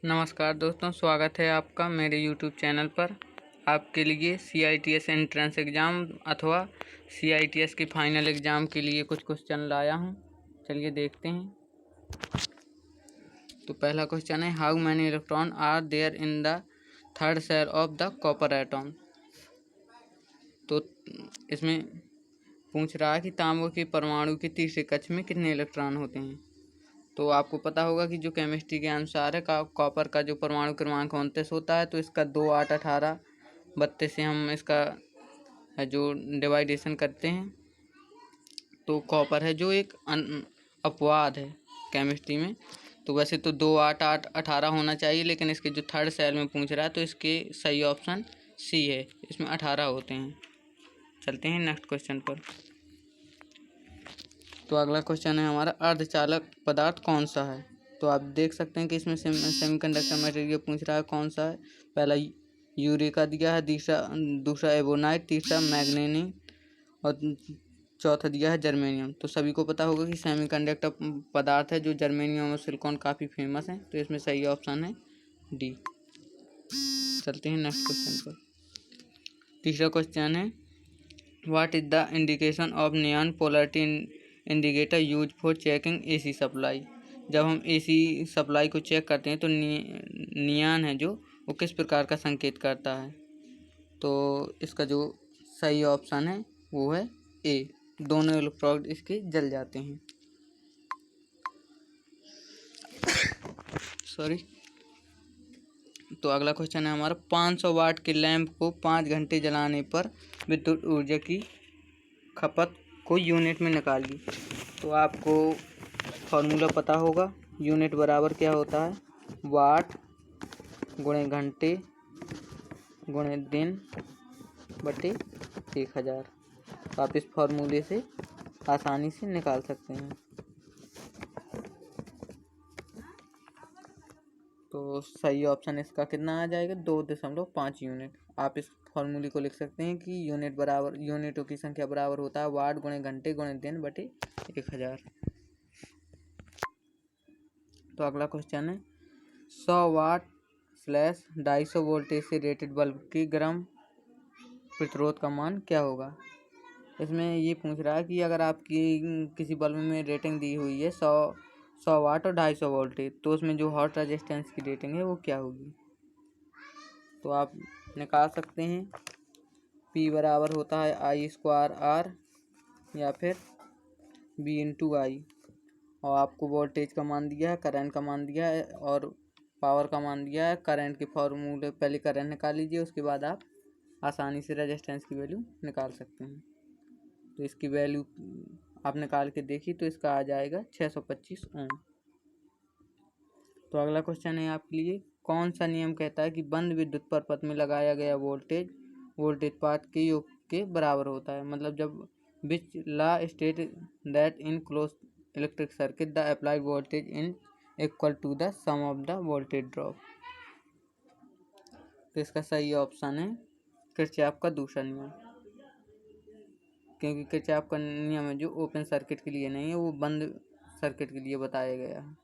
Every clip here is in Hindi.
नमस्कार दोस्तों, स्वागत है आपका मेरे YouTube चैनल पर। आपके लिए CITS एंट्रेंस एग्ज़ाम अथवा CITS की फाइनल एग्ज़ाम के लिए कुछ क्वेश्चन लाया हूँ। चलिए देखते हैं। तो पहला क्वेश्चन है, how many electron are there in the third shell of the copper atom. तो इसमें पूछ रहा है कि तांबे के परमाणु के तीसरे कक्ष में कितने इलेक्ट्रॉन होते हैं। तो आपको पता होगा कि जो केमिस्ट्री के अनुसार है कॉपर का जो परमाणु क्रमांक 29 होता है, तो इसका 2, 8, 18, 32 से हम इसका जो डिवाइडेशन करते हैं तो कॉपर है जो एक अपवाद है केमिस्ट्री में। तो वैसे तो 2, 8, 8, 18 होना चाहिए, लेकिन इसके जो थर्ड सेल में पूछ रहा है तो इसके सही ऑप्शन सी है, इसमें 18 होते हैं। चलते हैं नेक्स्ट क्वेश्चन पर। तो अगला क्वेश्चन है हमारा, अर्धचालक पदार्थ कौन सा है। तो आप देख सकते हैं कि इसमें सेमीकंडक्टर मटेरियल पूछ रहा है कौन सा है। पहला यूरेका दिया है, दूसरा एबोनाइट, तीसरा मैग्नीशियम और चौथा दिया है जर्मेनियम। तो सभी को पता होगा कि सेमीकंडक्टर पदार्थ है जो जर्मेनियम और सिलिकॉन काफ़ी फेमस है, तो इसमें सही ऑप्शन है डी। चलते हैं नेक्स्ट क्वेश्चन पर। तीसरा क्वेश्चन है, what is the indication of neon polarity indicator use for checking AC supply. जब हम AC सप्लाई को चेक करते हैं तो नियॉन है जो वो किस प्रकार का संकेत करता है। तो इसका जो सही ऑप्शन है वो है ए, दोनों इलेक्ट्रोड इसके जल जाते हैं। सॉरी। तो अगला क्वेश्चन है हमारा, 500 वाट के लैंप को 5 घंटे जलाने पर विद्युत ऊर्जा की खपत को यूनिट में निकालिए। तो आपको फॉर्मूला पता होगा, यूनिट बराबर क्या होता है, वाट गुणे घंटे गुणे दिन बटे 1000। तो आप इस फॉर्मूले से आसानी से निकाल सकते हैं। तो सही ऑप्शन इसका कितना आ जाएगा, 2.5 यूनिट। आप इस फॉर्मूले को लिख सकते हैं कि यूनिटों की संख्या बराबर होता है वाट गुणे घंटे गुणे दिन बटे 1000। तो अगला क्वेश्चन है, 100 वाट स्लैश 250 वोल्टेज से रेटेड बल्ब के ग्राम प्रतिरोध का मान क्या होगा। इसमें ये पूछ रहा है कि अगर आपकी किसी बल्ब में रेटिंग दी हुई है 100 वाट और 250 वोल्टेज, तो उसमें जो हॉट रेजिस्टेंस की रेटिंग है वो क्या होगी। तो आप निकाल सकते हैं, P बराबर होता है I²R या फिर B/I। और आपको वोल्टेज का मान दिया है, करंट का मान दिया है और पावर का मान दिया है। करंट के फॉर्मूले, पहले करंट निकाल लीजिए, उसके बाद आप आसानी से रेजिस्टेंस की वैल्यू निकाल सकते हैं। तो इसकी वैल्यू आप निकाल के देखिए तो इसका आ जाएगा 625 ओम। तो अगला क्वेश्चन है आपके लिए, कौन सा नियम कहता है कि बंद विद्युत परपथ में लगाया गया वोल्टेज पाथ के योग के बराबर होता है। मतलब जब which law state that in close electric circuit the applied voltage in equal to the sum of the voltage drop. तो इसका सही ऑप्शन है किरचॉफ का दूसरा नियम, क्योंकि किरचॉफ का नियम है जो ओपन सर्किट के लिए नहीं है, वो बंद सर्किट के लिए बताया गया है।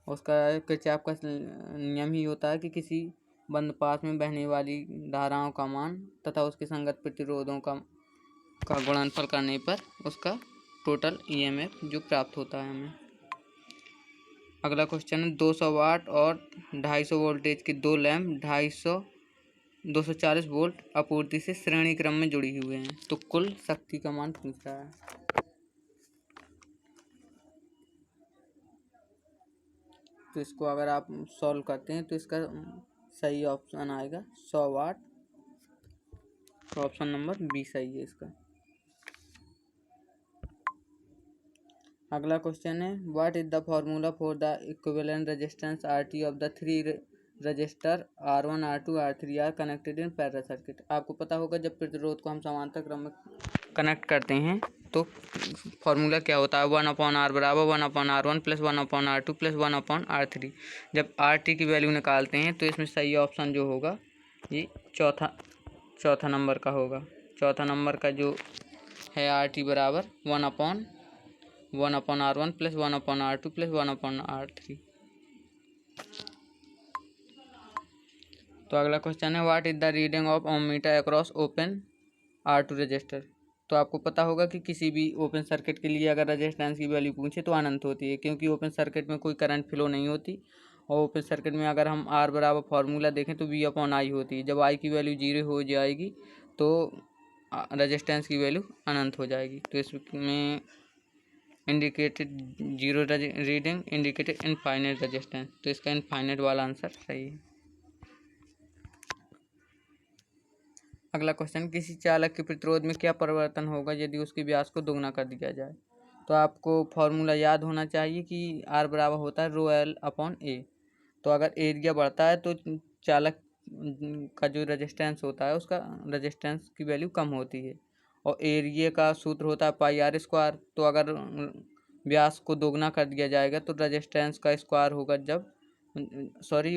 उसका किरचॉफ का नियम ही होता है कि किसी बंद पाथ में बहने वाली धाराओं का मान तथा उसके संगत प्रतिरोधों का गुणनफल करने पर उसका टोटल EMF जो प्राप्त होता है हमें। अगला क्वेश्चन है, 200 वाट और 250 वोल्टेज के दो लैंप 240 वोल्ट आपूर्ति से श्रेणी क्रम में जुड़ी हुए हैं, तो कुल शक्ति का मान पूछ रहा है। तो इसको अगर आप सॉल्व करते हैं तो इसका सही ऑप्शन आएगा 100 वाट। तो ऑप्शन नंबर बी सही है इसका। अगला क्वेश्चन है, what is the formula for the equivalent resistance RT of the 3 resistor R1, R2, R3 are connected in parallel circuit. आपको पता होगा जब प्रतिरोध को हम समांतर क्रम में कनेक्ट करते हैं तो फॉर्मूला क्या होता है, 1/R बराबर 1/R1 plus 1/R2 plus 1/R3। जब RT की वैल्यू निकालते हैं तो इसमें सही ऑप्शन जो होगा ये चौथा नंबर का होगा। चौथा नंबर का जो है RT बराबर 1/R1 plus 1/R2 plus 1/R3। तो अगला क्वेश्चन है what is the reading of ohm meter across open R2 resistor. तो आपको पता होगा कि किसी भी ओपन सर्किट के लिए अगर रजिस्टेंस की वैल्यू पूछे तो अनंत होती है, क्योंकि ओपन सर्किट में कोई करंट फ्लो नहीं होती। और ओपन सर्किट में अगर हम R बराबर फार्मूला देखें तो V/I होती है। जब I की वैल्यू 0 हो जाएगी तो रजिस्टेंस की वैल्यू अनंत हो जाएगी। तो इसमें indicated zero reading indicated infinite resistance, तो इसका इनफाइनाइट वाला आंसर सही है। अगला क्वेश्चन किसी चालक के प्रतिरोध में क्या परिवर्तन होगा यदि उसके व्यास को दोगुना कर दिया जाए। तो आपको फॉर्मूला याद होना चाहिए कि R बराबर होता है ρl/A। तो अगर एरिया बढ़ता है तो चालक का जो रेजिस्टेंस होता है उसका रेजिस्टेंस की वैल्यू कम होती है। और एरिया का सूत्र होता है πr²। तो अगर व्यास को दोगुना कर दिया जाएगा तो रेजिस्टेंस का स्क्वायर होगा, जब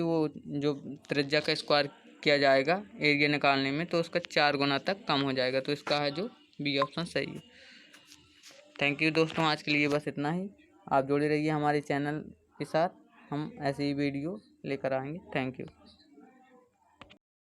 वो जो त्रिज्या का स्क्वायर किया जाएगा एरिया निकालने में तो उसका 4 गुना तक कम हो जाएगा। तो इसका है जो बी ऑप्शन सही है। थैंक यू दोस्तों, आज के लिए बस इतना ही। आप जुड़े रहिए हमारे चैनल के साथ, हम ऐसे ही वीडियो लेकर आएंगे। Thank you.